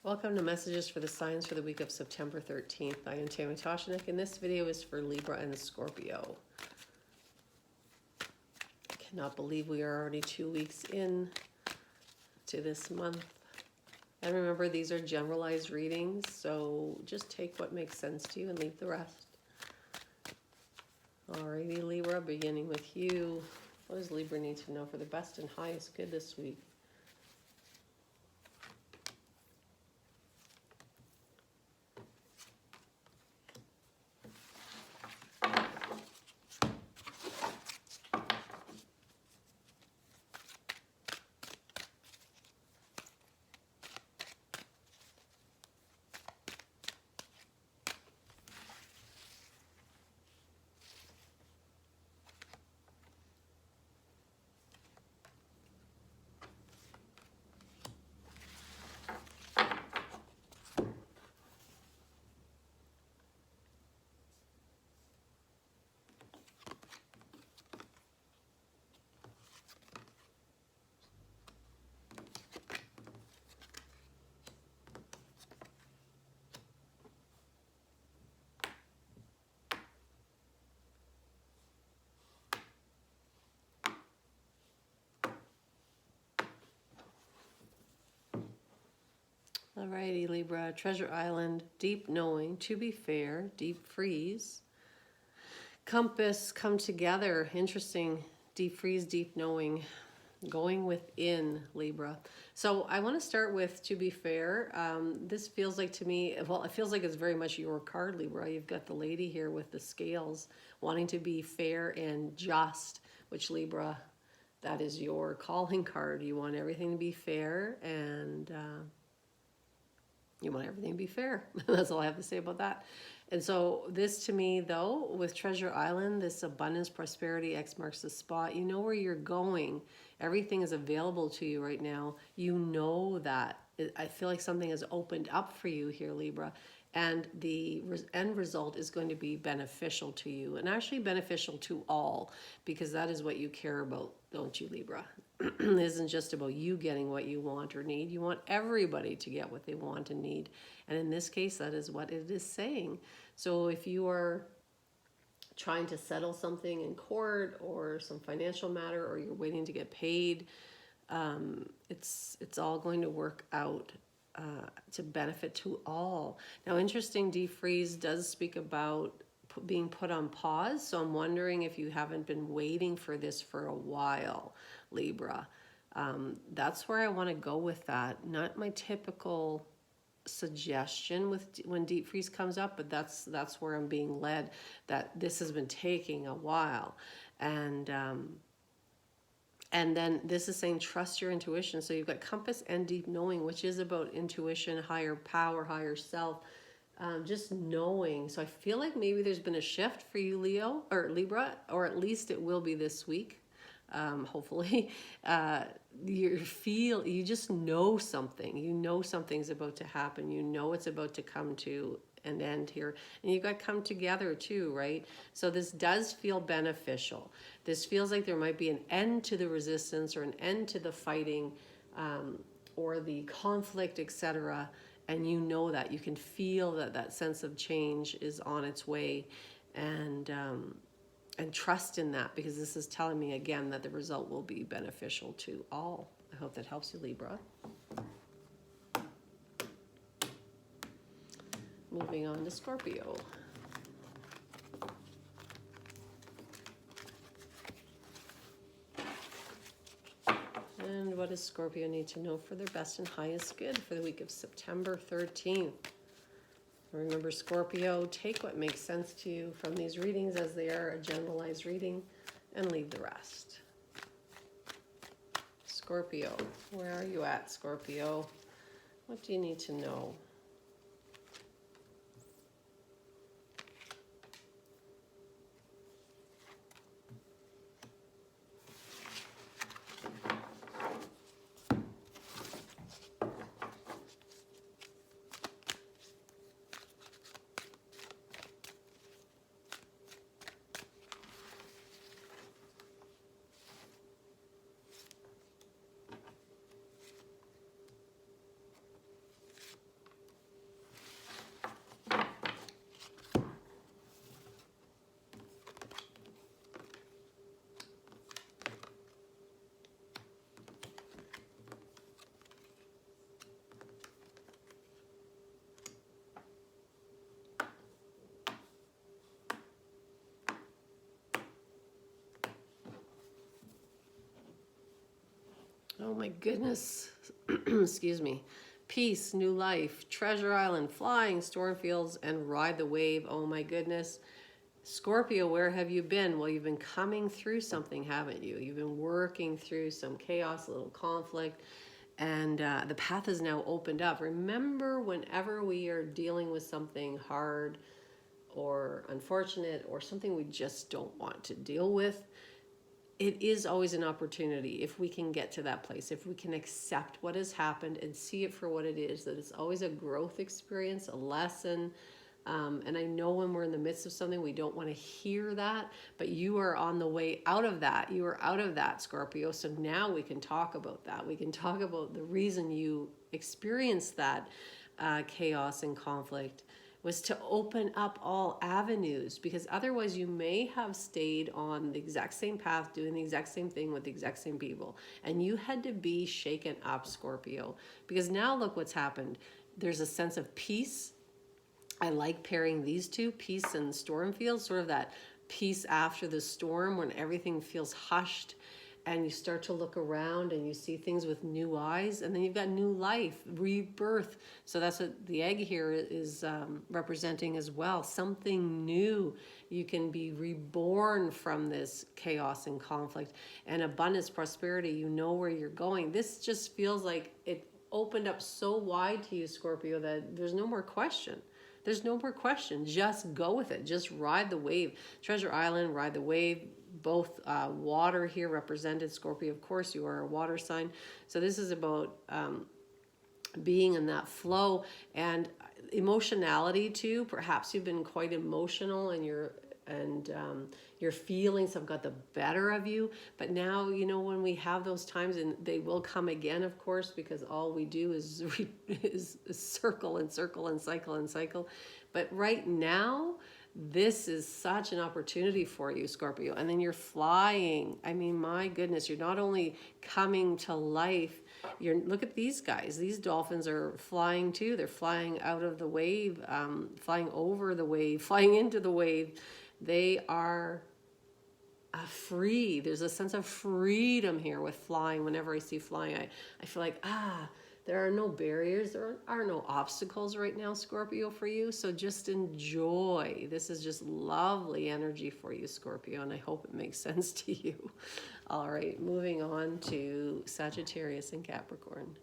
Welcome to Messages for the Signs for the week of September 13th. I am Tammy Toshanik, and this video is for Libra and Scorpio. I cannot believe we are already 2 weeks in to this month. And remember, these are generalized readings, so just take what makes sense to you and leave the rest. Alrighty, Libra, beginning with you. What does Libra need to know for the best and highest good this week? Alrighty, Libra, Treasure Island, deep knowing, to be fair, deep freeze. Compass, come together, interesting, deep freeze, deep knowing, going within, Libra. So I want to start with, to be fair, this feels like to me, well, it feels like it's very much your card, Libra. You've got the lady here with the scales, wanting to be fair and just, which Libra, that is your calling card. You want everything to be fair and you want everything to be fair. That's all I have to say about that. And so this to me, though, with Treasure Island, this abundance, prosperity, X marks the spot. You know where you're going. Everything is available to you right now. You know that. I feel like something has opened up for you here, Libra. And the end result is going to be beneficial to you. And actually beneficial to all. Because that is what you care about, don't you, Libra? It isn't just about you getting what you want or need. You want everybody to get what they want and need. And in this case, that is what it is saying. So if you are trying to settle something in court or some financial matter, or you're waiting to get paid, it's all going to work out to benefit to all. Now, interesting, defreeze does speak about being put on pause. So I'm wondering if you haven't been waiting for this for a while, Libra. That's where I want to go with that. Not my typical suggestion with when deep freeze comes up, but that's where I'm being led, that this has been taking a while. And then this is saying trust your intuition. So you've got compass and deep knowing, which is about intuition, higher power, higher self. Just knowing. So I feel like maybe there's been a shift for you, Leo or Libra, or at least it will be this week. Hopefully, you just know something. You know something's about to happen. You know it's about to come to an end here, and you got to come together too, right? So this does feel beneficial. This feels like there might be an end to the resistance or an end to the fighting, or the conflict, etc. And you know that. You can feel that sense of change is on its way, and trust in that, because this is telling me again that the result will be beneficial to all. I hope that helps you, Libra. Moving on to Scorpio. And what does Scorpio need to know for their best and highest good for the week of September 13th? Remember, Scorpio, take what makes sense to you from these readings as they are a generalized reading and leave the rest. Scorpio, where are you at, Scorpio? What do you need to know? Oh my goodness. Excuse me. Peace, new life, Treasure Island, flying, storm fields, and ride the wave. Oh my goodness. Scorpio, where have you been? Well, you've been coming through something, haven't you? You've been working through some chaos, a little conflict, and the path is now opened up. Remember, whenever we are dealing with something hard or unfortunate or something we just don't want to deal with, it is always an opportunity if we can get to that place, if we can accept what has happened and see it for what it is, that it's always a growth experience, a lesson. And I know when we're in the midst of something, we don't want to hear that, but you are on the way out of that. You are out of that, Scorpio. So now we can talk about that. We can talk about the reason you experienced that chaos and conflict was to open up all avenues, because otherwise you may have stayed on the exact same path doing the exact same thing with the exact same people, and you had to be shaken up, Scorpio, because now look what's happened. There's a sense of peace. I like pairing these two, peace and storm fields, sort of that peace after the storm when everything feels hushed and you start to look around and you see things with new eyes, and then you've got new life, rebirth. So that's what the egg here is representing as well. Something new. You can be reborn from this chaos and conflict and abundance, prosperity. You know where you're going. This just feels like it opened up so wide to you, Scorpio, that there's no more question. There's no more question. Just go with it. Just ride the wave. Treasure Island, ride the wave. Both water here represented. Scorpio, of course, you are a water sign. So this is about being in that flow and emotionality too. Perhaps you've been quite emotional and your feelings have got the better of you. But now, you know, when we have those times, and they will come again, of course, because all we do is circle and circle and cycle and cycle. But right now, this is such an opportunity for you, Scorpio. And then you're flying. I mean, my goodness, you're not only coming to life, look at these guys. These dolphins are flying too. They're flying out of the wave, flying over the wave, flying into the wave. They are free. There's a sense of freedom here with flying. Whenever I see flying, I feel like, there are no barriers. There are no obstacles right now, Scorpio, for you. So just enjoy. This is just lovely energy for you, Scorpio, and I hope it makes sense to you. All right, moving on to Sagittarius and Capricorn.